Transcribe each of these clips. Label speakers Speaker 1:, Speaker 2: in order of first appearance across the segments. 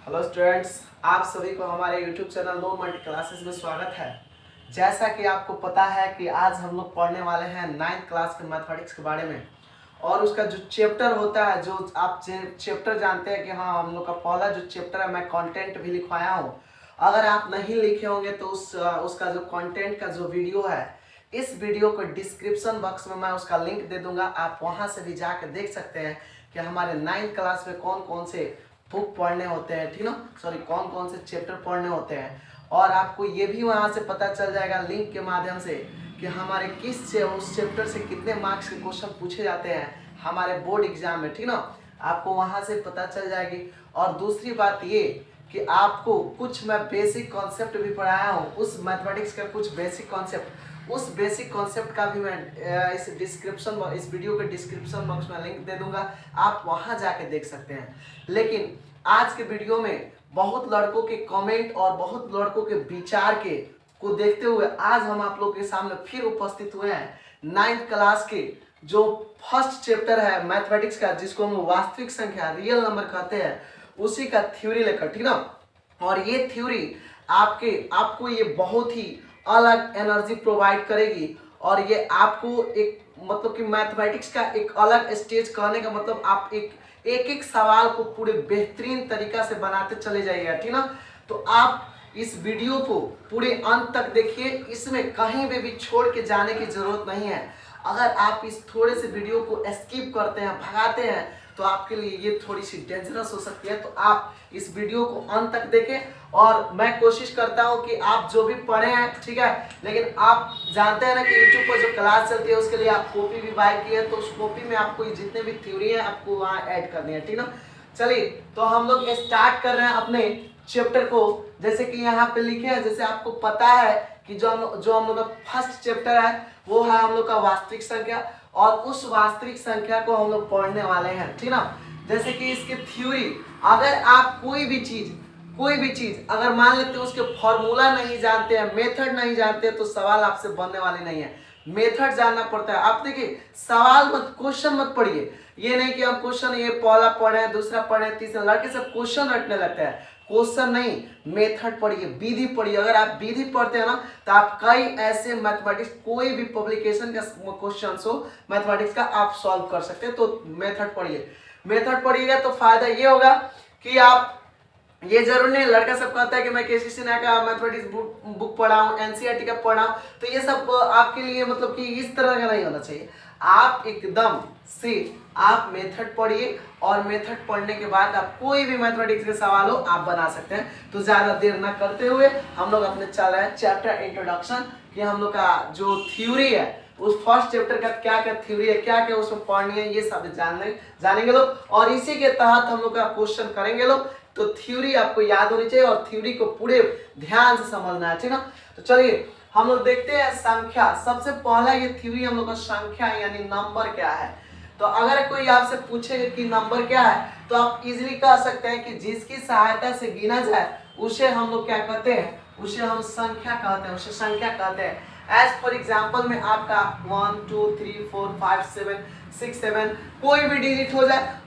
Speaker 1: Hello students, आप सभी को हमारे YouTube channel no multi classes में स्वागत है। जैसा कि आपको पता है कि आज हम लोग पढ़ने वाले हैं 9th क्लास के मैथमेटिक्स के बारे में, और उसका जो चैप्टर होता है, जो आप चैप्टर जानते हैं कि हाँ, हम लोग का पहला जो चैप्टर है, मैं कंटेंट भी लिखवाया हूँ। अगर आप नहीं लिखे होंगे तो उसका जो कंटेंट का जो वीडियो है, इस वीडियो को डिस्क्रिप्शन बॉक्स में मैं उसका लिंक दे दूंगा। आप वहाँ से भी जाकर देख सकते हैं कि हमारे 9th क्लास में कौन कौन से बुक पढ़ने होते हैं, ठीक ना, सॉरी, कौन कौन से चैप्टर पढ़ने होते हैं। और आपको ये भी वहाँ से पता चल जाएगा लिंक के माध्यम से कि हमारे उस चैप्टर से कितने मार्क्स के क्वेश्चन पूछे जाते हैं हमारे बोर्ड एग्जाम में, ठीक ना, आपको वहाँ से पता चल जाएगी। और दूसरी बात ये कि आपको कुछ मैं बेसिक कॉन्सेप्ट भी पढ़ाया हूँ, उस मैथमेटिक्स का कुछ बेसिक कॉन्सेप्ट, उस बेसिक कॉन्सेप्ट का भी मैं इस वीडियो के डिस्क्रिप्शन बॉक्स में लिंक दे दूंगा। आप वहां जाके देख सकते हैं। लेकिन आज के वीडियो में बहुत लड़कों के कमेंट और बहुत लड़कों के विचार को देखते हुए आज हम आप लोगों के सामने फिर उपस्थित हुए हैं 9th क्लास के जो फर्स्ट चैप्टर है मैथमेटिक्स का, जिसको हम वास्तविक संख्या, रियल नंबर कहते हैं, उसी का थ्योरी लेकर, ठीक ना। और ये थ्योरी आपको ये बहुत ही अलग एनर्जी प्रोवाइड करेगी, और ये आपको एक मतलब कि मैथमेटिक्स का एक अलग स्टेज कहने का मतलब आप एक सवाल को पूरे बेहतरीन तरीका से बनाते चले जाइएगा, ठीक ना। तो आप इस वीडियो को पूरे अंत तक देखिए, इसमें कहीं भी छोड़ के जाने की जरूरत नहीं है। अगर आप इस थोड़े से वीडियो को स्किप करते हैं, भगाते हैं, तो आपके लिए ये थोड़ी सी डेंजरस हो सकती है। तो आप इस वीडियो को अंत तक देखें, और मैं कोशिश करता हूं कि आप जो भी पढ़े हैं, ठीक है, लेकिन आप जानते हैं ना कि यूट्यूब पर जो क्लास चलती है उसके लिए आप कॉपी भी बाय की है, तो उस कॉपी में आपको जितने भी थ्योरी है आपको वहाँ ऐड करनी है, ठीक ना। चलिए, तो हम लोग स्टार्ट कर रहे हैं अपने चैप्टर को। जैसे कि यहाँ पे लिखे हैं, जैसे आपको पता है कि जो हम लोग का फर्स्ट चैप्टर है वो है हम लोग का वास्तविक संख्या, और उस वास्तविक संख्या को हम लोग पढ़ने वाले हैं, ठीक ना। जैसे कि इसकी थ्योरी, अगर आप कोई भी चीज अगर मान लेते हो उसके फॉर्मूला नहीं जानते हैं, मेथड नहीं जानते हैं, तो सवाल आपसे बनने वाले नहीं है। मेथड जानना पड़ता है। आप देखिए, क्वेश्चन मत पढ़िए। ये नहीं कि हम क्वेश्चन ये पहला पढ़े, दूसरा पढ़े, तीसरा, लड़के सब क्वेश्चन रटने लगते हैं। क्वेश्चन नहीं, मेथड पढ़िए, विधि पढ़िए। अगर आप विधि पढ़ते हैं ना, तो आप कई ऐसे मैथमेटिक्स, कोई भी पब्लिकेशन का क्वेश्चन हो मैथमेटिक्स का, आप सॉल्व कर सकते हैं। तो मेथड पढ़िए। मेथड पढ़िएगा तो फायदा ये होगा कि आप, ये जरूर नहीं, लड़का सब कहता है कि मैं केसी सिन्हा का मैथमेटिक्स बुक पढ़ा हूँ, एनसीईआरटी का पढ़ा हूँ, तो ये सब आपके लिए मतलब कि इस तरह का नहीं होना चाहिए। आप एकदम से आप मेथड पढ़िए, और मेथड पढ़ने के बाद आप कोई भी मैथमेटिक्स के सवाल हो आप बना सकते हैं। तो ज्यादा देर ना करते हुए हम लोग अपने चल रहे हैं चैप्टर इंट्रोडक्शन, कि हम लोग का जो थ्योरी है उस फर्स्ट चैप्टर का क्या क्या थ्योरी है, क्या क्या उसमें पढ़नी है, ये सब जानेंगे लोग, और इसी के तहत हम लोग का क्वेश्चन करेंगे लोग। तो थ्योरी आपको याद होनी चाहिए, और थ्योरी को पूरे ध्यान से समझना है, ठीक ना। तो चलिए हम लोग देखते हैं संख्या। सबसे पहला ये थ्योरी हम लोग का संख्या यानी नंबर क्या है। तो अगर कोई आपसे पूछेगा कि नंबर क्या है, तो आप इजीली कह सकते हैं कि जिसकी सहायता से गिना जाए उसे हम लोग क्या कहते हैं, उसे हम संख्या कहते हैं, उसे संख्या कहते हैं। एज फॉर एग्जाम्पल में आपका 1 2 3 4 5 7 6 7 कोई भी डिजिट हो जाए,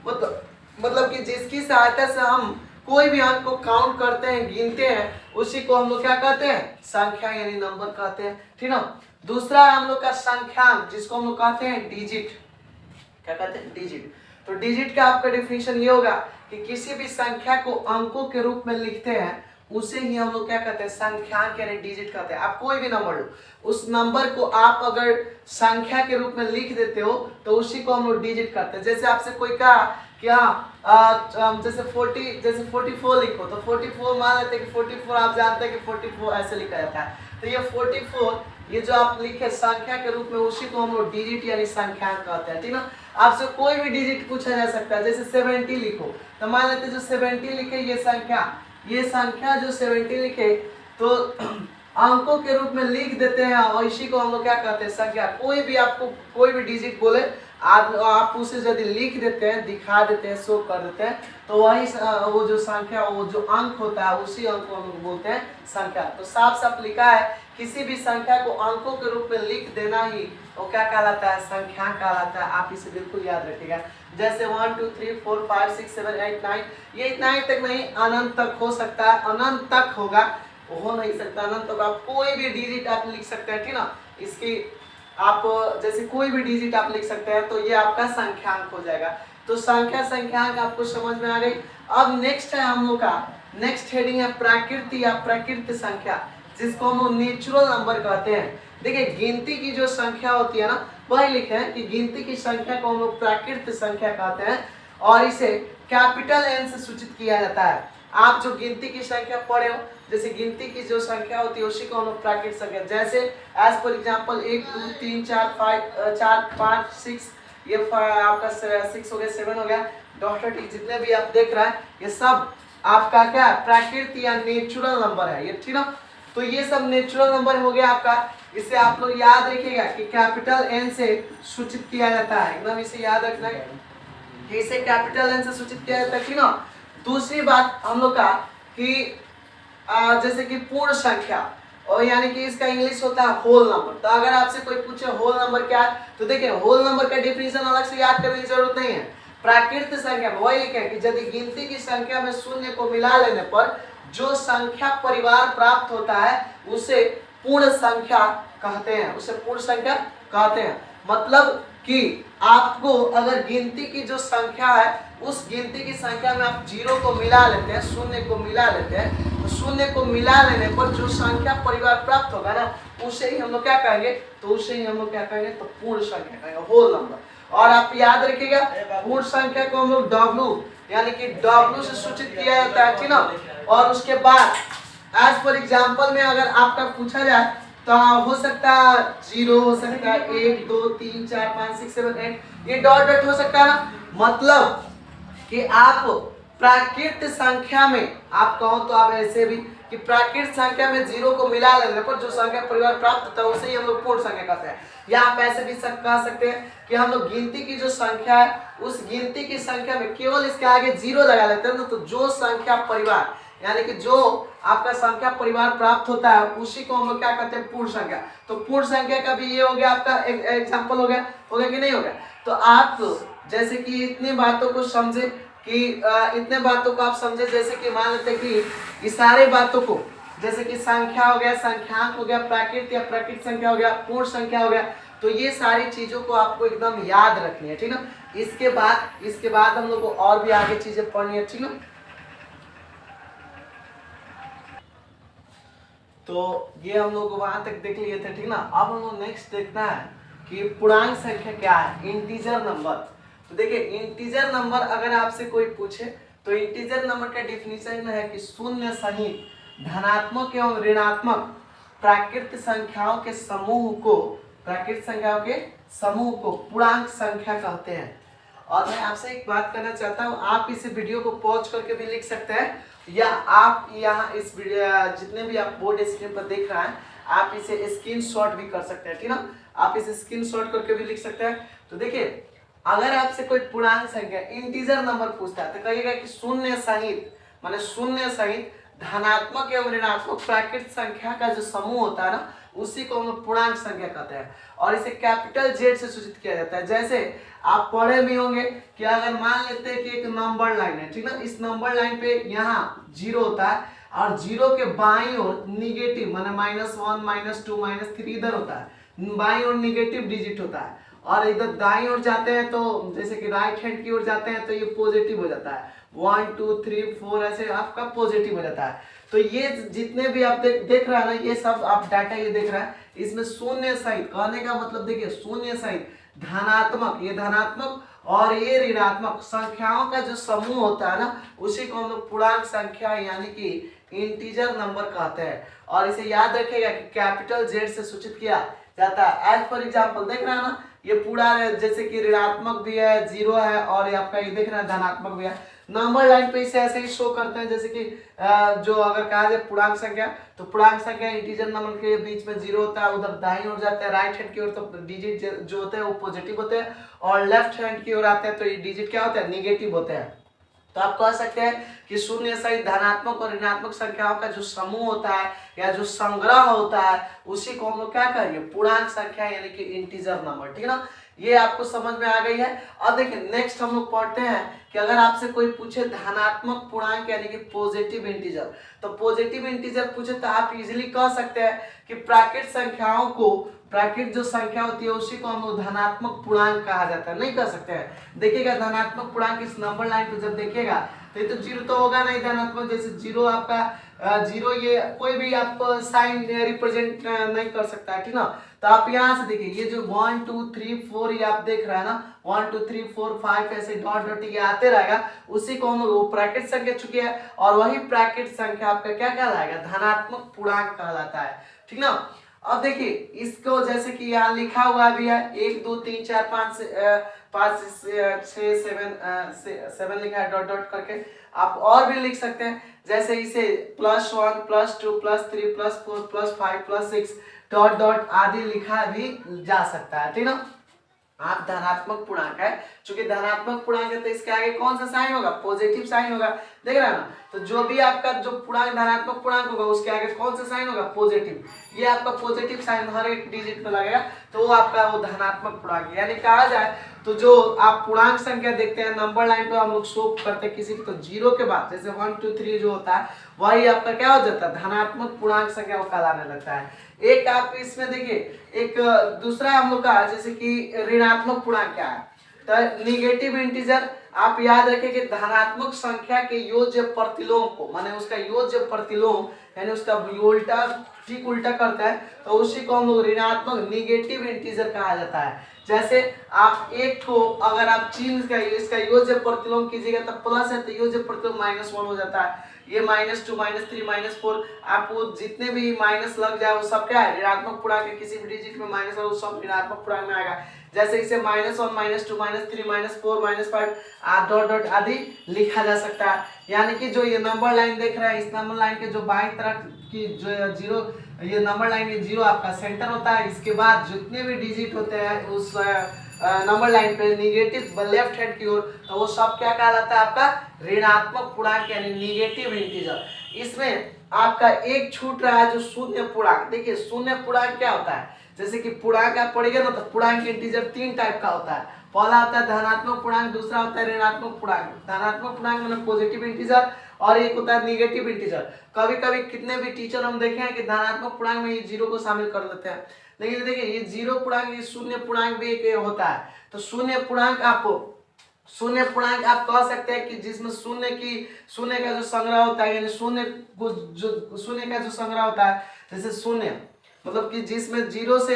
Speaker 1: मतलब कि जिसकी सहायता से हम कोई भी अंक को काउंट करते हैं, गिनते हैं, उसी को हम लोग क्या कहते हैं, संख्या यानी नंबर कहते हैं, ठीक ना। दूसरा हम लोग का संख्यांक, जिसको हम लोग कहते हैं डिजिट। क्या कहते हैं, डिजिट। तो डिजिट का आपका डेफिनेशन ये होगा कि किसी भी संख्या को अंकों के रूप में लिखते हैं, उसे ही हम लोग क्या कहते हैं, संख्यांक यानी डिजिट कहते हैं। आप कोई भी नंबर लो, उस नंबर को आप अगर संख्या के रूप में लिख देते हो तो उसी को हम लोग डिजिट कहते हैं। जैसे आपसे कोई कहा कि हाँ जैसे 44 लिखो, तो 44 मान लेते हैं कि 44 आप जानते हैं कि 44 ऐसे लिखा जाता है। तो ये 44 ये जो आप लिखे संख्या के रूप में, उसी को हम लोग डिजिट यानी संख्यांक कहते हैं, ठीक ना। आपसे कोई भी डिजिट पूछा जा सकता है। जैसे 70 लिखो, तो मान लेते जो 70 लिखे ये संख्या जो 70 लिखे, तो अंकों के रूप में लिख देते हैं, और इसी को हम लोग क्या कहते हैं, संख्या। कोई भी आपको कोई भी डिजिट बोले आप उसे यदि लिख देते हैं, दिखा देते हैं, शो कर देते हैं, तो वही वो जो संख्या, वो जो अंक होता है, उसी अंक को हम लोग बोलते हैं संख्या। तो साफ साफ लिखा है, किसी भी संख्या को अंकों के रूप में लिख देना ही वो क्या कहलाता है, संख्या कहलाता है। आप इसे बिल्कुल याद रखिएगा। जैसे 1 2 3 4 5 6 7 8 9, ये 9 तक नहीं, अनंत तक हो सकता है, अनंत तक होगा, हो नहीं सकता अनंत तक। आप कोई भी डिजिट आप लिख सकते हैं, ठीक ना। इसकी आप जैसे कोई भी डिजिट आप लिख सकते हैं, तो ये आपका संख्यांक हो जाएगा। तो संख्या संख्यांक आपको समझ में आ गई। अब नेक्स्ट है हम लोग का, नेक्स्ट हेडिंग है प्राकृति या प्रकृत संख्या, जिसको हम नेचुरल नंबर कहते हैं। देखिए गिनती की जो संख्या होती है ना, वही लिखे हैं कि गिनती की संख्या को हम लोग प्राकृत संख्या कहते हैं, और इसे कैपिटल एन से सूचित किया जाता है। आप जो गिनती की संख्या पढ़े हो, जैसे गिनती की जो संख्या होती है उसी को हम लोग प्राकृत संख्या, जैसे एज फॉर एग्जांपल 1 2 3 4 5 6, ये आपका 6 हो गया, 7 हो गया, डॉटर टी, जितने भी आप देख रहे हैं ये सब आपका क्या है, प्राकृत या नेचुरल नंबर है ये, ठीक ना। तो ये सब नेचुरल नंबर हो गया आपका। इसे आप लोग याद रखिएगा कि कैपिटल एन से सूचित किया जाता है, एकदम इसे याद रखना है कि इसे कैपिटल एन से सूचित किया जाता है, ठीक ना। दूसरी बात हम लोग का कि जैसे कि पूर्ण संख्या, और यानी कि इसका इंग्लिश होता है होल नंबर। तो अगर आपसे कोई पूछे होल नंबर क्या है, तो देखिए होल नंबर का डेफिनेशन अलग से याद करने की जरूरत नहीं है। प्राकृत संख्या में वही लिखे कि यदि गिनती की संख्या में शून्य को मिला लेने पर जो संख्या परिवार प्राप्त होता है उसे पूर्ण संख्या कहते हैं, उसे पूर्ण संख्या कहते हैं। मतलब कि आपको अगर गिनती की जो संख्या है, उस गिनती की संख्या में आप जीरो को मिला लेते हैं, शून्य को मिला लेते हैं, तो शून्य को मिला लेने पर जो संख्या परिवार प्राप्त होगा ना, उसे ही हम लोग क्या कहेंगे, तो उसे ही हम लोग क्या कहेंगे, तो पूर्ण संख्या कहेंगे, होल नंबर। और आप याद रखिएगा पूर्ण संख्या को हम लोग W यानी कि W से सूचित किया जाता है, ठीक ना। और उसके बाद एज फॉर एग्जांपल में अगर आपका पूछा जाए तो हो सकता है 0, हो सकता है 1 2 3 4 5 6 7 8, ये डॉट डॉट हो सकता है ना। मतलब कि आप प्राकृत संख्या में आप कहो तो आप ऐसे भी कि प्राकृत संख्या में 0 को मिला लेने पर जो संख्या परिवार प्राप्त होता है उसे ही हम लोग पूर्ण संख्या कहते हैं। या आप ऐसे भी कह सकते हैं कि हम लोग गिनती की जो संख्या है, उस गिनती की संख्या में केवल इसके आगे 0 लगा लेते हैं ना, तो जो संख्या परिवार यानी कि जो आपका संख्या परिवार प्राप्त होता है उसी को हम लोग क्या कहते हैं, पूर्ण संख्या। तो पूर्ण संख्या का भी ये हो गया आपका एग्जाम्पल हो गया कि नहीं हो गया। तो आप जैसे कि इतनी बातों को समझे कि इतने बातों को आप समझे, जैसे कि मान लेते हैं कि इस सारे बातों को, जैसे कि संख्या हो गया, संख्यांक हो गया, प्राकृत या प्राकृत संख्या हो गया, पूर्ण संख्या हो गया, तो ये सारी चीजों को आपको एकदम याद रखनी है, ठीक ना। इसके बाद हम लोग को और भी आगे चीजें पढ़नी है, ठीक ना। तो ये हम लोग वहां तक देख लिए थे, ठीक ना। अब हम लोग नेक्स्ट देखना है कि पूर्णांक संख्या क्या है, इंटीजर नंबर। तो देखिए इंटीजर नंबर अगर आपसे कोई पूछे तो इंटीजर नंबर का डिफिनीशन है कि शून्य सहित धनात्मक एवं ऋणात्मक प्राकृत संख्याओं के समूह को पूर्णांक संख्या कहते हैं। और मैं आपसे एक बात करना चाहता हूँ, आप इस वीडियो को पॉज करके भी लिख सकते हैं, या आप यहाँ इस वीडियो जितने भी आप बोर्ड स्क्रीन पर देख रहे हैं आप इसे स्क्रीनशॉट भी कर सकते हैं, ठीक ना। आप इसे स्क्रीनशॉट करके भी लिख सकते हैं। तो देखिए अगर आपसे कोई पूर्णांक संख्या इंटीजर नंबर पूछता है तो कहिएगा कि शून्य सहित, माने शून्य सहित धनात्मक एवं ऋणात्मक प्राकृत संख्या का जो समूह होता है ना, उसी को हम लोग पूर्णांक संख्या कहते हैं। और इसे कैपिटल जेड से सूचित किया जाता है। जैसे आप पढ़े भी होंगे कि अगर मान लेते हैं कि एक नंबर लाइन है, ठीक ना, इस नंबर लाइन पे यहाँ 0 होता है और 0 के बाईं ओर निगेटिव माने -1 -2 -3 इधर होता है, बाईं ओर निगेटिव डिजिट होता है, और इधर दाईं ओर जाते हैं तो जैसे कि राइट हैंड की ओर जाते हैं तो ये पॉजिटिव हो जाता है, 1 2 3 4 ऐसे आपका पॉजिटिव हो जाता है। तो ये जितने भी आप देख रहे हैं ना, ये सब आप डाटा ये देख रहे हैं, इसमें शून्य सहित कहने का मतलब देखिए शून्य सहित धनात्मक, ये धनात्मक और ये ऋणात्मक संख्याओं का जो समूह होता है ना, उसी को हम लोग पूर्णांक संख्या यानी कि इंटीजर नंबर कहते हैं। और इसे याद रखिएगा कि कैपिटल जेड से सूचित किया जाता है। एज फॉर एग्जाम्पल देख रहे हैं ना, ये पूरा जैसे कि ऋणात्मक भी है, 0 है, और ये आपका ये देख रहे हैं धनात्मक भी है। नंबर लाइन पे इसे ऐसे ही शो करते हैं, जैसे कि जो अगर कहा जाए पूर्णांक संख्या, तो पूर्णांक संख्या इंटीजर नंबर के बीच में जीरो होता है, उधर दाईं ओर जाता है राइट हैंड की ओर तो डिजिट जो होते हैं वो पॉजिटिव होते हैं, और लेफ्ट हैंड की ओर आते हैं तो ये डिजिट क्या होता है, निगेटिव होते हैं। तो आप कह सकते हैं कि शून्य सहित धनात्मक और ऋणात्मक संख्याओं का जो समूह होता है या जो संग्रह होता है उसी को हम लोग क्या कहेंगे, पूर्णांक संख्या यानी कि इंटीजर नंबर। ठीक है ना, ये आपको समझ में आ गई है। अब देखिए नेक्स्ट हम लोग पढ़ते हैं कि अगर आपसे कोई पूछे धनात्मक पूर्णांक यानी कि पॉजिटिव इंटीजर, तो पॉजिटिव इंटीजर पूछे तो आप इजीली कह सकते हैं कि प्राकृत संख्याओं को, प्राकृत जो संख्या होती है उसी को हम लोग धनात्मक पूर्णांक कहा जाता है, नहीं कह सकते हैं। देखिएगा धनात्मक पूर्णांक इस नंबर लाइन पे जब देखिएगा तो ये तो जीरो तो होगा नहीं धनात्मक, जैसे जीरो आपका जीरो ये कोई भी आप साइन रिप्रेजेंट नहीं कर सकता है। ठीक ना, तो आप यहाँ से देखिए ये जो 1 2 3 4 ये आप देख रहे हैं ना, 1 2 3 4 5 ऐसे डॉट डॉट ये आते रहेगा, उसी को हम लोग प्राकृत संख्या चुकी है, और वही प्राकृत संख्या आपका क्या कहलाएगा, धनात्मक पूर्णांक कहलाता है। ठीक ना, अब देखिए इसको जैसे कि यहाँ लिखा हुआ भी है 1 2 3 4 5 5 6 7 लिखा है डॉट डॉट करके, आप और भी लिख सकते हैं, जैसे इसे +1 +2 +3 +4 +5 +6 डॉट डॉट आदि लिखा भी जा सकता है। ठीक ना, आप धनात्मक पूर्णांक है, चूंकि धनात्मक पूर्णांक है तो इसके आगे कौन सा साइन होगा, पॉजिटिव साइन होगा, देख रहे हैं ना। तो जो भी आपका जो पूर्णांक धनात्मक पूर्णांक होगा उसके आगे कौन सा साइन होगा, पॉजिटिव, ये आपका पॉजिटिव साइन हर एक डिजिट पे लगेगा तो वो आपका वो धनात्मक पूर्णांक। यानी कहा जाए तो जो आप पूर्णांक संख्या देखते हैं नंबर लाइन पे हम लोग शो करते हैं किसी तो जीरो के बाद जैसे 1 2 3 जो होता है वही आपका क्या हो जाता है, धनात्मक पूर्णांक संख्या वो कहलाने लगता है। एक आप इसमें देखिए एक दूसरा हम लोग का जैसे कि ऋणात्मक पूर्णांक क्या है, तो निगेटिव इंटीजर आप याद रखें कि धनात्मक संख्या के योज्य प्रतिलोम को, माने उसका योज्य प्रतिलोम यानी उसका उल्टा ठीक उल्टा करता है तो उसी को हम लोग ऋणात्मक निगेटिव इंटीजर कहा जाता है। जैसे आप एक को अगर आप चिन्ह का इसका योज्य प्रतिलोम कीजिएगा तो प्लस है तो योज्य प्रतिलोम -1 हो जाता है, ये -2 -3 -4 आपको जितने भी माइनस लग जाए वो सब क्या है, ऋणात्मक पूर्णांक के किसी भी डिजिट में माइनस है वो सब ऋणात्मक पूर्णांक में आएगा। जैसे इसे -1 -2 -3 -4 -5 डॉट डॉट आदि लिखा जा सकता है। यानी कि जो ये नंबर लाइन देख रहे हैं इस नंबर लाइन के जो बाईं तरफ की जो जीरो, ये नंबर लाइन में जीरो आपका सेंटर होता है, इसके बाद जितने भी डिजिट होते हैं उस नंबर लाइन पे निगेटिव लेफ्ट हैंड की ओर तो वो सब क्या कहलाता है, आपका ऋणात्मक पूर्णांक यानी निगेटिव इंटीजर। इसमें आपका एक छूट रहा है जो शून्य पूर्णांक। देखिए शून्य पूर्णांक क्या होता है, जैसे कि पूर्णांक आप पढ़ेंगे ना तो पूर्णांक इंटीजर 3 टाइप का होता है, पहला होता है धनात्मक पूर्णांक, दूसरा होता है ऋणात्मक पूर्णांक। धनात्मक पूर्णांक मतलब पॉजिटिव इंटीजर और एक होता है निगेटिव इंटीजर। कभी कभी कितने भी टीचर हम देखे हैं कि धनात्मक पूर्णांक में ये जीरो को शामिल कर लेते हैं, लेकिन देखिए ये जीरो पूर्णांक ये शून्य पूर्णांक भी एक होता है। तो शून्य पूर्णांक आप कह सकते हैं कि जिसमें शून्य का जो संग्रह होता है यानी शून्य का जो संग्रह होता है, जैसे शून्य मतलब कि जिसमें जीरो से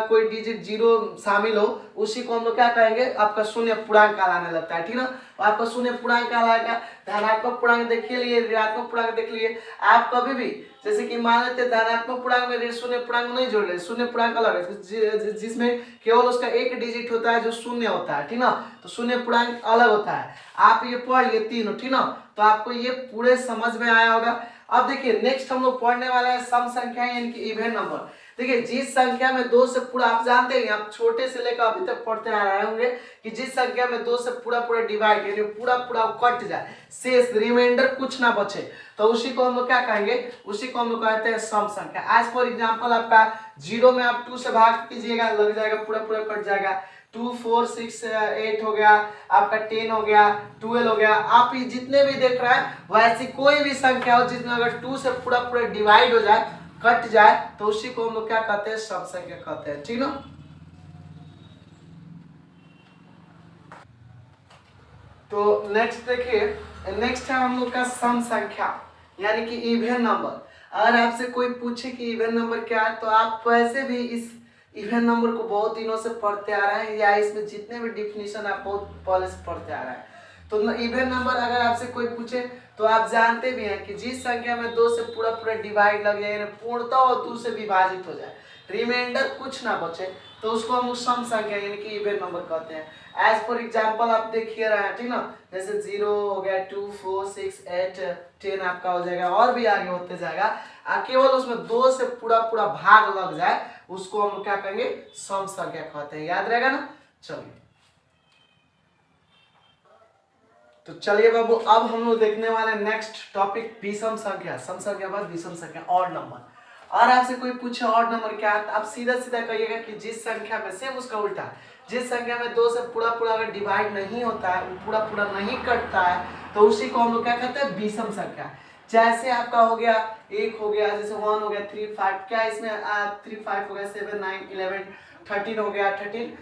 Speaker 1: कोई डिजिट जीरो शामिल हो उसी को हम लोग क्या कहेंगे, आपका शून्य पूर्णांक कहलाने लगता है। ठीक ना, आपका शून्य पूर्णांक कहलाएगा। धनात्मक पूर्णांक देख लिए, ऋणात्मक पूर्णांक देख लिए। आप कभी भी जैसे कि मान लेते धनात्मक पूर्णांक में शून्य पूर्णांक नहीं जोड़ ले, शून्य पूर्णांक अलग है जिसमें केवल उसका एक डिजिट होता है जो शून्य होता है। ठीक ना, तो शून्य पूर्णांक अलग होता है। आप ये पढ़ लिए तीनों, ठीक ना, तो आपको ये पूरे समझ में आया होगा। अब देखिए नेक्स्ट हम लोग पढ़ने वाले हैं सम संख्या यानी कि इवन नंबर। देखिए जिस संख्या में 2 से पूरा, आप जानते हैं आप छोटे से लेकर अभी तक पढ़ते आ रहे होंगे कि जिस संख्या में 2 से पूरा डिवाइड यानी पूरा कट जाए, शेष रिमाइंडर कुछ ना बचे, तो उसी को हम लोग क्या कहेंगे, उसी को हम लोग कहते हैं सम संख्या। एज फॉर एग्जांपल आपका 0 में आप 2 से भाग कीजिएगा, लग जाएगा पूरा कट जाएगा। 2 4 6 8 हो गया, आपका 10 हो गया, 12 हो गया। आप ये जितने भी देख रहे हैं वैसी कोई भी संख्या हो जिसमें अगर 2 से पूरा डिवाइड हो जाए, कट जाए, तो उसी को हम लोग क्या कहते हैं, सम संख्या कहते हैं। ठीक ना, तो नेक्स्ट देखिए, नेक्स्ट है हम लोग का सम संख्या यानी कि इवन नंबर। अगर आपसे कोई पूछे कि इवन नंबर क्या है तो आप वैसे भी इस इवन नंबर को बहुत दिनों से पढ़ते आ रहे हैं या इसमें जितने भी डिफिनीशन आप बहुत पहले से पढ़ते आ रहे हैं। तो इवन नंबर अगर आपसे कोई पूछे तो आप जानते भी हैं कि जिस संख्या में 2 से पूरा डिवाइड लग जाए, पूर्णतः और 2 से विभाजित हो जाए, रिमाइंडर कुछ ना बचे, तो उसको हम सम संख्या यानी कि इवन नंबर कहते हैं। एज फॉर एग्जाम्पल आप देखिए रहे हैं, ठीक ना, जैसे 0 हो गया, 2, 4, 6, 8, 10 आपका हो जाएगा और भी आगे होते जाएगा। केवल उसमें 2 से पूरा पूरा भाग लग जाए उसको हम क्या कहेंगे, सम संख्या कहते हैं। याद रहेगा ना। चलिए तो चलिए बाबू, अब हम लोग देखने वाले नेक्स्ट टॉपिक विषम संख्या। सम संख्या बाद विषम संख्या, ऑड नंबर। और आपसे कोई पूछे ऑड नंबर क्या है, आप सीधा सीधा कहिएगा कि जिस संख्या में, सेम उसका उल्टा, जिस संख्या में 2 से पूरा पूरा अगर डिवाइड नहीं होता है, वो पूरा पूरा नहीं कटता है, तो उसी को हम लोग क्या कहते हैं, विषम संख्या। जैसे आपका हो गया 1 हो गया, जैसे 1 हो गया, 3, 5, क्या इसमें 3, 5 हो गया, 7, 9, 11, 13 हो गया, 13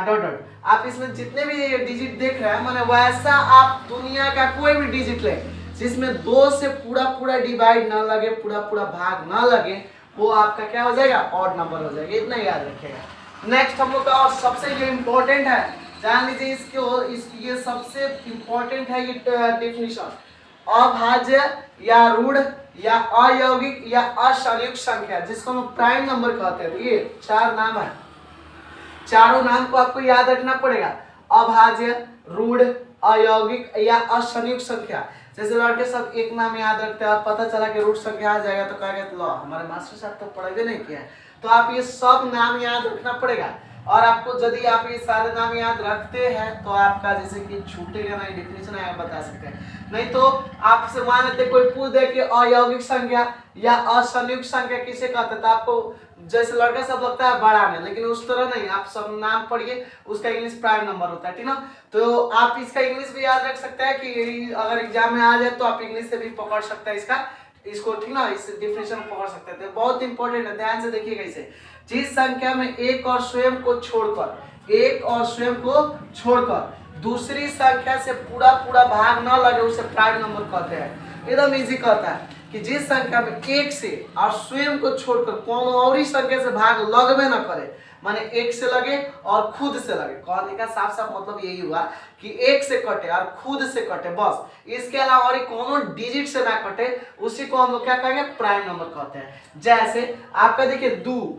Speaker 1: डॉट डॉट। आप इसमें जितने भी डिजिट देख रहे हैं, माने वैसा आप दुनिया का कोई भी डिजिट ले जिसमें 2 से पूरा पूरा डिवाइड ना लगे, पूरा पूरा भाग ना लगे, वो आपका क्या हो जाएगा, ऑड नंबर हो जाएगा। इतना याद रखिएगा। नेक्स्ट हम लोग का और सबसे जो इम्पोर्टेंट है, जान लीजिए इसके ये सबसे इम्पोर्टेंट है ये डेफिनेशन, अभाज्य या रूढ़ या अयौगिक या असंयुक्त संख्या, जिसको हम प्राइम नंबर कहते हैं। ये 4 नाम है, चारों नाम को आपको याद रखना पड़ेगा। अभाज्य, रूढ़, अयौगिक या असंयुक्त संख्या। जैसे लड़के सब एक नाम याद रखते हैं, पता चला कि रूट संख्या आ जाएगा तो कहेंगे लो हमारे मास्टर साहब तो पढ़ाई नहीं किया है। तो आप ये सब नाम याद रखना पड़ेगा। और आपको यदि आप ये सारे नाम याद रखते हैं तो आपका जैसे कि छूटेगा नहीं, डेफिनेशन आप बता सकते हैं। नहीं तो आपसे मान लेते कोई पूछ दे कि अयौगिक संख्या या असंयुक्त संख्या किसे कहते हैं, तो आपको जैसे लड़का सब लगता है बड़ा में, लेकिन उस तरह नहीं, आप सब नाम पढ़िए, उसका इंग्लिश प्राइम नंबर होता है, ठीक ना। तो आप इसका इंग्लिश भी याद रख सकते हैं कि अगर एग्जाम में आ जाए तो आप इंग्लिश से भी पकड़ सकते हैं इसको, ठीक ना, इस डिफिनेशन को पकड़ सकते हैं। बहुत इंपॉर्टेंट है, ध्यान से देखिएगा इसे। जिस संख्या में एक और स्वयं को छोड़कर दूसरी संख्या से पूरा पूरा भाग न लगे उसे प्राइम नंबर कहते हैं। एकदम इजी कहता है कि जिस संख्या में एक से और स्वयं को छोड़कर कौन और ही संख्या से भाग लगबे न करे, माने एक से लगे और खुद से लगे, कहने का साफ साफ मतलब यही हुआ कि एक से कटे और खुद से कटे, बस इसके अलावा और कोनो डिजिट से ना कटे, उसी को हम लोग क्या कहेंगे, प्राइम नंबर कहते हैं। जैसे आपका देखिए दो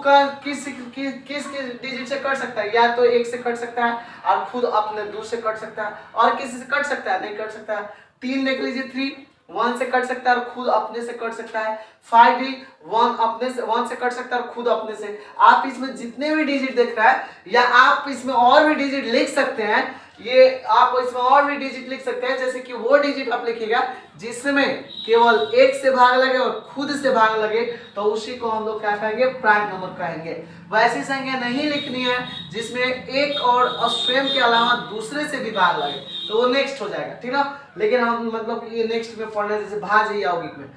Speaker 1: का किस डिजिट से कट सकता है, या तो एक से कट सकता है और खुद अपने 2 से कट सकता है, और किसी से कट सकता है, नहीं कट सकता है। 3 देख लीजिए, 3 1 से कट सकता है और खुद अपने से कट सकता है। 5 भी 1 से कट सकता है और खुद अपने से। आप इसमें जितने भी डिजिट देख रहा है, या आप इसमें और भी डिजिट लिख सकते हैं, ये आप इसमें और भी डिजिट लिख सकते हैं, जैसे कि वो डिजिट आप लिखिएगा जिसमें केवल एक से भाग लगे और खुद से भाग लगे, तो उसी को हम लोग क्या कहेंगे, प्राइम नंबर कहेंगे। वैसी संख्या नहीं लिखनी है जिसमें एक और स्वयं के अलावा दूसरे से भी भाग लगे, तो वो नेक्स्ट हो जाएगा, ठीक ना। लेकिन हम मतलब ये नेक्स्ट में पढ़ना, जैसे भाज्य या यौगिक में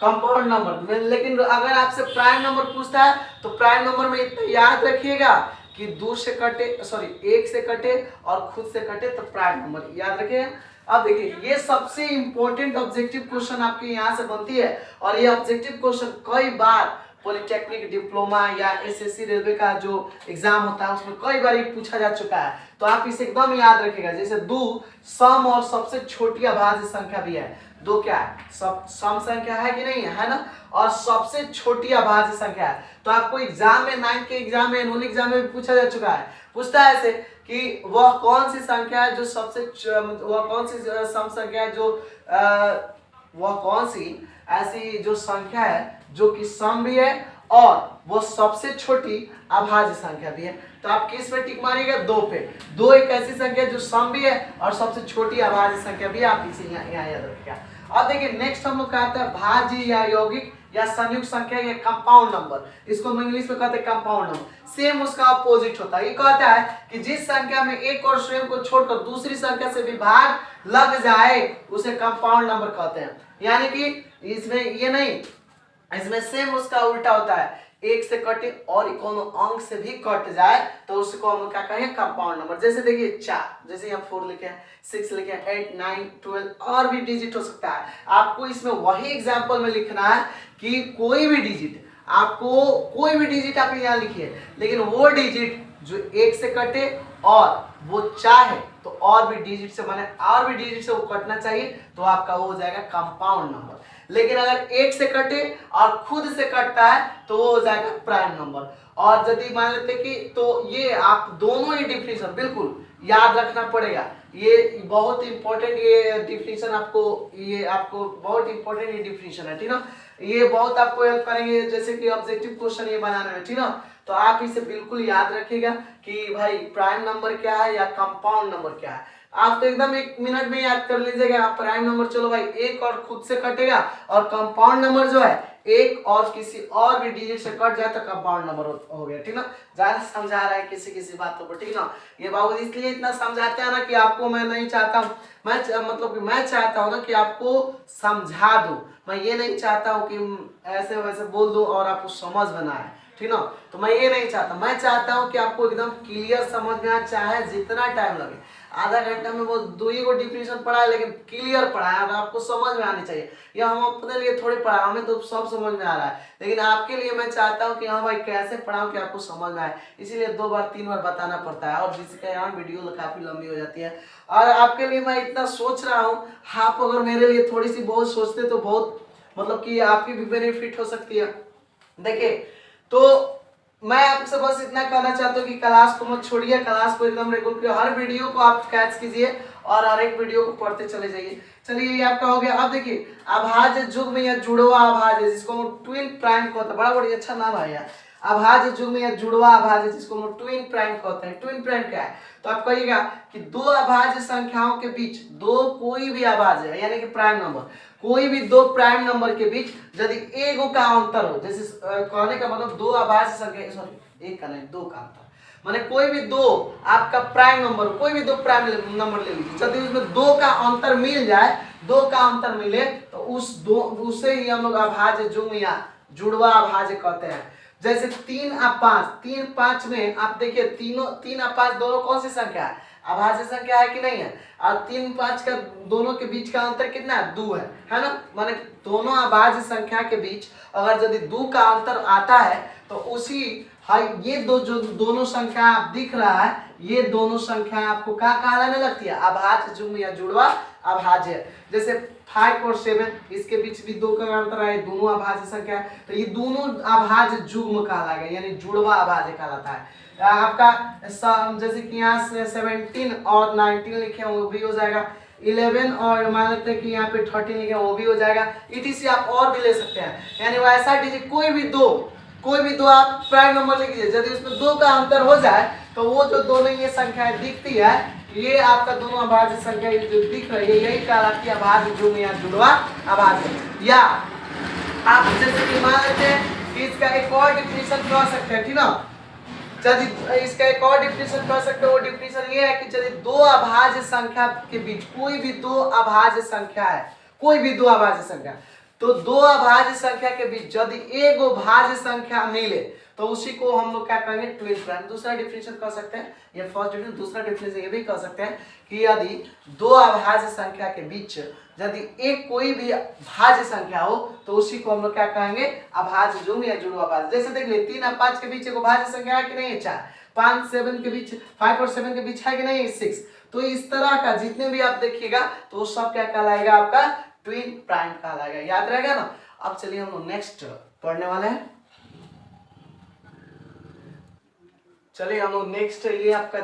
Speaker 1: कंपाउंड नंबर में। लेकिन अगर आपसे प्राइम नंबर पूछता है तो प्राइम नंबर में इतना याद रखिएगा कि 2 से कटे, सॉरी 1 से कटे और खुद से कटे, तो प्राइम नंबर याद रखिएगा। अब देखिए ये सबसे इंपॉर्टेंट ऑब्जेक्टिव क्वेश्चन आपके यहाँ से बनती है, और ये ऑब्जेक्टिव क्वेश्चन कई बार पॉलिटेक्निक, डिप्लोमा या एसएससी रेलवे का जो एग्जाम होता है उसमें कई बार पूछा जा चुका है, तो आप इसे एकदम याद रखिएगा। जैसे 2 सम और सबसे छोटी अभाज्य संख्या भी है। 2 क्या है, सब सम संख्या है कि नहीं है ना, और सबसे छोटी अभाज्य संख्या है। तो आपको एग्जाम में 9th के एग्जाम में, एनुअल एग्जाम में भी पूछा जा चुका है। पूछता है ऐसे कि वह कौन सी संख्या है जो वह कौन सी सम संख्या है जो वह कौन सी ऐसी जो संख्या है जो कि सम भी है और वो सबसे छोटी अभाज्य संख्या भी है। तो आप किस पे टिक मारिएगा, 2 पे। 2 एक ऐसी संख्या जो सम भी है और सबसे छोटी अभाज्य संख्या भी है, आप इसे यहाँ याद रखिएगा। अब देखिए नेक्स्ट हम लोग कहते हैं भाज्य या यौगिक या संयुक्त संख्या या कंपाउंड नंबर। इसको हम इंग्लिश में कहते हैं कंपाउंड नंबर। सेम उसका अपोजिट होता है। ये कहता है कि जिस संख्या में एक और स्वयं को छोड़कर दूसरी संख्या से भी भाग लग जाए उसे कंपाउंड नंबर कहते हैं। यानी कि इसमें ये नहीं, इसमें सेम उसका उल्टा होता है, एक से कटे और कोनो अंक से भी कट जाए तो उसको हम क्या कहेंगे, कंपाउंड नंबर। जैसे देखिए 4, जैसे यहाँ 4 लिखे हैं, 6 लिखे हैं, 8, 9, 12 और भी डिजिट हो सकता है। आपको इसमें वही एग्जाम्पल में लिखना है कि कोई भी डिजिट आप यहाँ लिखिए, लेकिन वो डिजिट जो एक से कटे और वो चाहे तो और भी डिजिट से माने और भी डिजिट से वो कटना चाहिए, तो आपका वो हो जाएगा कंपाउंड नंबर। लेकिन अगर 1 से कटे और खुद से कटता है तो वो हो जाएगा प्राइम नंबर। और यदि मान लेते कि तो ये आप दोनों ही डिफिनेशन बिल्कुल याद रखना पड़ेगा। ये बहुत इंपॉर्टेंट ये डिफिनेशन आपको बहुत इंपॉर्टेंट ये डिफिनेशन है, ठीक ना। ये बहुत आपको हेल्प करेंगे जैसे कि ऑब्जेक्टिव क्वेश्चन ये बनाने में, ठीक ना। तो आप इसे बिल्कुल याद रखिएगा कि भाई प्राइम नंबर क्या है या कंपाउंड नंबर क्या है। आप तो एकदम 1 मिनट में याद कर लीजिएगा। आप प्राइम नंबर चलो भाई 1 और खुद से कटेगा, और कंपाउंड नंबर जो है 1 और किसी और भी डिजिट से कट जाए तो कंपाउंड नंबर हो गया, ठीक ना। ज्यादा समझा रहा है किसी बातों को, ठीक ना। ये बाबू इसलिए इतना समझाते हैं ना कि आपको मैं नहीं चाहता हूँ, मैं चाहता हूँ ना कि आपको समझा दूं। मैं ये नहीं चाहता हूँ कि ऐसे वैसे बोल दूं और आपको समझ में ना आए, ठीक ना। तो मैं ये नहीं चाहता, मैं चाहता हूँ कि आपको एकदम क्लियर समझ में आए, चाहे जितना टाइम लगे। आधा घंटा में वो 2 ही को डिफिनेशन पढ़ा है लेकिन क्लियर पढ़ा है, और आपको समझ में आनी चाहिए। या हम अपने लिए थोड़ी पढ़ा, हमें तो सब समझ में आ रहा है, लेकिन आपके लिए मैं चाहता हूँ कि हाँ भाई कैसे पढ़ाऊँ कि आपको समझ में आए। इसीलिए 2 बार 3 बार बताना पड़ता है, और जिसके यहाँ वीडियो काफी लंबी हो जाती है। और आपके लिए मैं इतना सोच रहा हूँ, आप अगर मेरे लिए थोड़ी सी बहुत सोचते तो बहुत कि आपकी भी बेनिफिट हो सकती है। देखिए, तो मैं आपसे बस इतना कहना चाहता हूँ कि क्लास को मत छोड़िए, क्लास को एकदम रेगुलर, हर वीडियो को आप कैच कीजिए और हर एक वीडियो को पढ़ते चले जाइए। चलिए ये आपका हो गया। अब देखिए अभाज्य जुग्म या जुड़वा अभाज्य, जिसको हम ट्विन प्राइम कहते हैं, बड़ा बड़ी अच्छा नाम है यार। अभाज्य जुग्म या जुड़वा अभाज्य, जिसको हम ट्विन प्राइम कहते हैं। ट्विन प्राइम क्या है? तो आप कहिएगा कि 2 अभाज्य संख्याओं के बीच कोई भी अभाज्य है यानी कि प्राइम नंबर, कोई भी 2 प्राइम नंबर के बीच यदि एगो का अंतर हो, जैसे कहने का मतलब 2 अभाज्य संख्या, सॉरी 1 का नहीं 2 का अंतर, माने कोई भी 2 आपका प्राइम नंबर, कोई भी 2 प्राइम नंबर ले लीजिए, यदि उसमें 2 का अंतर मिल जाए, 2 का अंतर मिले तो उसे ही हम लोग अभाज्य जुग्म या जुड़वा अभाज्य कहते हैं। जैसे 3 और 5, 3 5 में आप देखिए 3 और 5 दोनों कौन सी संख्या है? अभाज्य संख्या है कि नहीं है? और 3 5 का दोनों के बीच का अंतर कितना है? 2 है ना। माने दोनों अभाज्य संख्या के बीच अगर यदि 2 का अंतर आता है तो उसी ये जो दोनों संख्या आप दिख रहा है, ये दोनों संख्या आपको क्या कहलाने लगती है? अभाज्य जुग्म या जुड़वा अभाज्य। जैसे 5 और 7, इसके बीच भी 2 का अंतर है, दोनों अभाज्य संख्या है, तो ये दोनों अभाज्य जुग्म कहलाएगा यानी जुड़वा अभाज्य कहलाता है। आपका जैसे कि यहाँ से 17 और 19 लिखे हैं वो भी हो जाएगा, 11 और मान लेते हैं कि यहाँ पे 13 लिखे हैं वो भी हो जाएगा। इसी आप और भी ले सकते हैं, यानी वैसा दीजिए कोई भी दो आप प्राइम नंबर लिख लीजिए, यदि उसमें 2 का अंतर हो जाए तो वो जो दोनों ये संख्याएं दिखती है, ये आपका दोनों अभाज्य संख्या जो दिख रही है, यही कहलाती है अभाज्य जुग्म या जुड़वा अभाज्य। या आप जैसे कि मान लेते हैं कि इसका एक और डिफिनेशन कह सकते हैं, ठीक ना। यदि इसका एक और डिफिनेशन कह सकते हैं, वो डिफिनेशन ये है कि यदि 2 अभाज्य संख्या के बीच कोई भी 2 अभाज्य संख्या है, कोई भी 2 अभाज्य संख्या, तो 2 अभाज्य संख्या के बीच यदि एक भाज्य संख्या मिले तो उसी को हम लोग क्या कहेंगे? Twin prime. दूसरा डिफिनेशन कह सकते हैं, ये फर्स्ट डिफिनेशन। दूसरा डिफिनेशन ये भी कह सकते हैं कि यदि 2 अभाज्य संख्या के बीच यदि एक कोई भी भाज्य संख्या हो तो उसी को हम लोग क्या कहेंगे? अभाज्य जुग्म या जुड़वा अभाज्य। जैसे देख लिए 3 और 5 के बीच एक भाज्य संख्या है कि नहीं है? 4। 5 7 के बीच, 5 और 7 के बीच है कि नहीं? 6। तो इस तरह का जितने भी आप देखिएगा तो सब क्या कहलाएगा? आपका ट्विन प्राइम कहलाएगा। याद रहेगा ना। अब चलिए हम लोग नेक्स्ट पढ़ने वाले हैं। चलिए हम लोग नेक्स्ट, ये आपका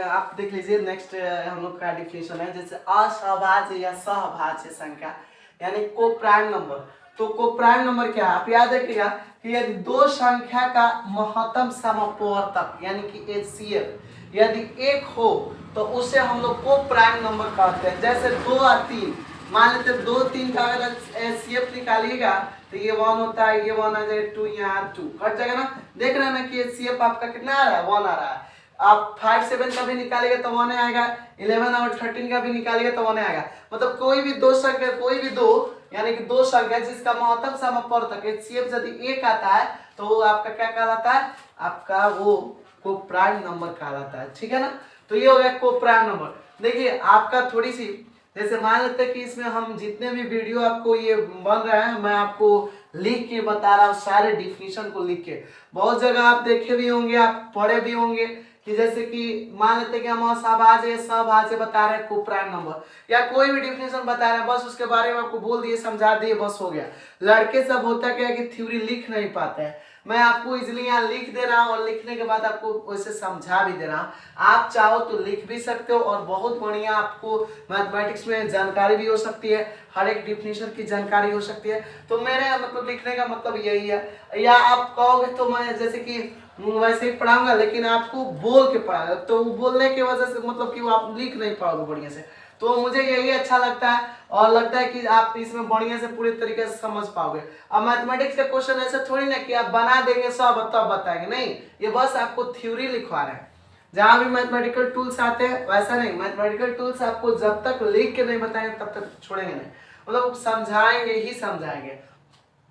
Speaker 1: आप देख लीजिए नेक्स्ट हम लोग का डिफिनेशन है। जैसे असहभाज्य या सहभाज्य संख्या यानी को प्राइम नंबर। तो को प्राइम नंबर क्या है? आप याद रखिएगा कि यदि 2 संख्या का महत्तम समवर्तक यानी कि HCF यदि 1 हो तो उसे हम लोग को प्राइम नंबर कहते हैं। जैसे 2 और 3, मान लेते 2 3 का अगर HCF निकालिएगा तो ये 1 होता है, ये 1 आ जाएगा, 2 यहाँ 2 कट जाएगा ना। देख रहे हैं ना कि HCF आपका कितना आ रहा है? 1 आ रहा है। आप 5 7 का भी निकालेंगे तो 1 आएगा, 11 और 13 का भी निकालेंगे तो 1 आएगा। मतलब कोई भी 2 संख्या, कोई भी 2 यानी कि 2 संख्या जिसका महत्तम समवर्तक HCF यदि 1 आता है तो वो आपका क्या कहलाता है? आपका वो को प्राइम नंबर कहलाता है, ठीक है ना। तो ये हो गया को प्राइम नंबर। देखिए आपका थोड़ी सी, जैसे मान लेते हैं कि इसमें हम जितने भी वीडियो आपको ये बन रहा है मैं आपको लिख के बता रहा हूँ, सारे डिफिनीशन को लिख के। बहुत जगह आप देखे भी होंगे, आप पढ़े भी होंगे कि जैसे कि मान लेते हैं कि हम सब बता रहे हैं को प्राइम नंबर या कोई भी डिफिनेशन बता रहे हैं, बस उसके बारे में आपको बोल दिए, समझा दिए, बस हो गया। लड़के सब होता क्या है कि थ्योरी लिख नहीं पाते हैं। मैं आपको इजिली यहाँ लिख दे रहा हूँ और लिखने के बाद आपको वैसे समझा भी दे रहा हूँ। आप चाहो तो लिख भी सकते हो और बहुत बढ़िया आपको मैथमेटिक्स में जानकारी भी हो सकती है, हर एक डिफिनेशन की जानकारी हो सकती है। तो मेरे मतलब लिखने का मतलब यही है। या आप कहोगे तो मैं जैसे कि वैसे ही पढ़ाऊंगा, लेकिन आपको बोल के पढ़ाऊंगा, तो बोलने की वजह से मतलब कि वो आप लिख नहीं पाओगे बढ़िया से। तो मुझे यही अच्छा लगता है और लगता है कि आप इसमें बढ़िया से पूरी तरीके से समझ पाओगे। अब मैथमेटिक्स का क्वेश्चन ऐसा थोड़ी ना कि आप बना देंगे सब तब बताएंगे, नहीं, ये बस आपको थ्योरी लिखवा रहे हैं। जहां भी मैथमेटिकल टूल्स आते हैं वैसा नहीं, मैथमेटिकल टूल्स आपको जब तक लिख के नहीं बताएंगे तब तक छोड़ेंगे नहीं, मतलब समझाएंगे ही समझाएंगे।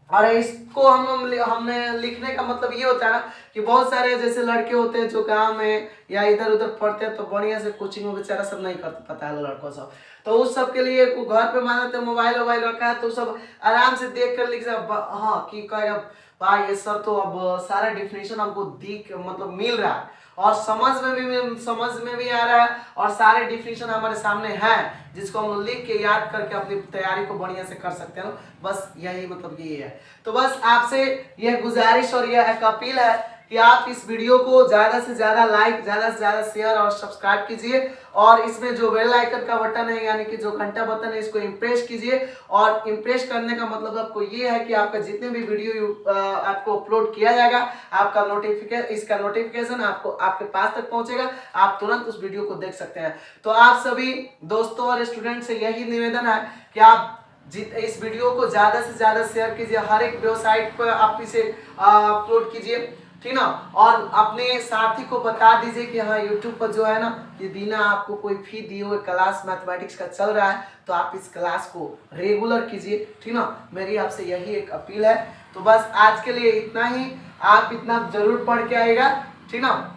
Speaker 1: और इसको हमने लिखने का मतलब ये होता है ना कि बहुत सारे जैसे लड़के होते हैं जो गांव में या इधर उधर पढ़ते हैं, तो बढ़िया से कोचिंग बेचारा सब नहीं कर पता है लड़कों सब, तो उस सब के लिए घर पे मान लेते मोबाइल वोबाइल रखा है, तो सब आराम से देख कर लिख सकते। हाँ कि कहेगा भाई ये सर तो अब सारा डिफिनेशन हमको दिख मतलब मिल रहा है और समझ में भी आ रहा है और सारे डिफिनेशन हमारे सामने हैं, जिसको हम लिख के याद करके अपनी तैयारी को बढ़िया से कर सकते हैं। बस यही मतलब ये है। तो बस आपसे यह गुजारिश और यह एक अपील है कि आप इस वीडियो को ज्यादा से ज्यादा लाइक, ज्यादा से ज्यादा शेयर और सब्सक्राइब कीजिए और इसमें जो बेल आइकन का बटन है यानी कि जो घंटा बटन है इसको इम्प्रेस कीजिए। और इम्प्रेस करने का मतलब आपको ये है कि आपका जितने भी वीडियो आपको अपलोड किया जाएगा आपका इसका नोटिफिकेशन आपको आपके पास तक पहुंचेगा, आप तुरंत उस वीडियो को देख सकते हैं। तो आप सभी दोस्तों और स्टूडेंट से यही निवेदन है कि आप इस वीडियो को ज्यादा से ज्यादा शेयर कीजिए, हर एक वेबसाइट पर आप इसे अपलोड कीजिए, ठीक ना। और अपने साथी को बता दीजिए कि हाँ यूट्यूब पर जो है ना ये बिना आपको कोई फी दिए हुए क्लास मैथमेटिक्स का चल रहा है, तो आप इस क्लास को रेगुलर कीजिए, ठीक ना। मेरी आपसे यही एक अपील है। तो बस आज के लिए इतना ही, आप इतना जरूर पढ़ के आएगा, ठीक ना।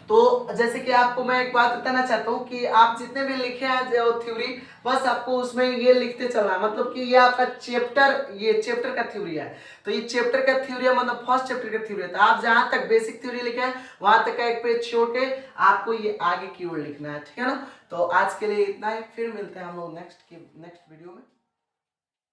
Speaker 1: तो जैसे कि आपको मैं एक बात बताना चाहता हूँ कि आप जितने भी लिखे हैं जो थ्योरी, बस आपको उसमें ये लिखते चलना है, मतलब कि ये आपका चैप्टर का थ्योरी है। तो ये चैप्टर का थ्योरी है, मतलब फर्स्ट चैप्टर का थ्योरी है। तो आप जहां तक बेसिक थ्योरी लिखे हैं वहां तक का एक पेज छोड़ के आपको ये आगे की ओर लिखना है, ठीक है ना। तो आज के लिए इतना ही, फिर मिलते हैं हम लोग नेक्स्ट वीडियो में।